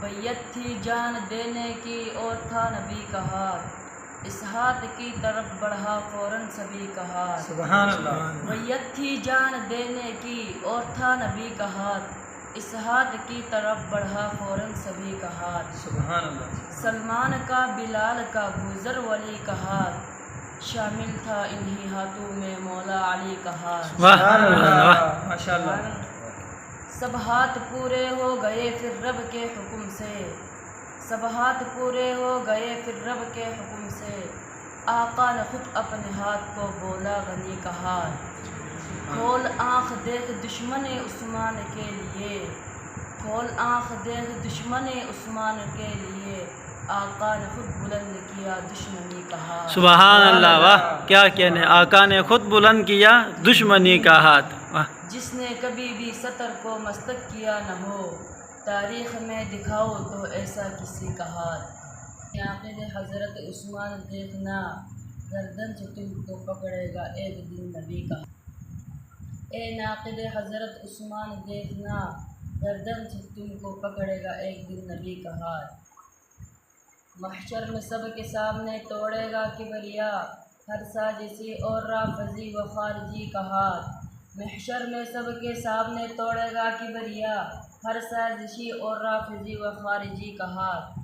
بیعت تھی جان دینے کی اور تھا نبی کا ہاتھ، اس ہاتھ کی طرف بڑھا فوراً سبھی کا ہاتھ۔ سبحان اللہ۔ بیعت تھی جان دینے کی اور تھا نبی کا ہاتھ، اس ہاتھ کی طرف بڑھا فوراً سبھی کا ہاتھ۔ سبحان اللہ۔ سلمان کا، بلال کا، ابوذر ولی کا ہاتھ، شامل تھا انہی ہاتھوں میں مولا علی کا ہاتھ۔ سبحان اللہ، ماشاء اللہ۔ سب ہاتھ پورے ہو گئے پھر رب کے حکم سے، سب ہاتھ پورے ہو گئے پھر رب کے حکم سے، آقا نے خود اپنے ہاتھ کو بولا غنی کا ہاتھ۔ کھول آنکھ دیکھ دشمن عثمان کے لیے، کھول آنکھ دیکھ دشمن عثمان کے لیے، آقا نے خود بلند کیا دشمنی کا ہاتھ۔ سبحان اللہ، واہ کیا کہنے، آقا نے خود بلند کیا دشمنی کا ہاتھ۔ جس نے کبھی بھی سطر کو مستک کیا نہ ہو، تاریخ میں دکھاؤ تو ایسا کسی کا ہاتھ۔ ناقد حضرت عثمان دیکھنا، گردن سے تم کو پکڑے گا ایک دن نبی کا ہاتھ۔ اے ناقد حضرت عثمان دیکھنا، گردن سے تم کو پکڑے گا ایک دن نبی کا ہاتھ۔ محشر میں سب کے سامنے توڑے گا کبریا، ہر سازشی اور رافضی و خارجی کا ہاتھ۔ محشر میں سب کے سامنے توڑے گا کبریا، ہر سازشی اور رافضی و خارجی کا ہاتھ۔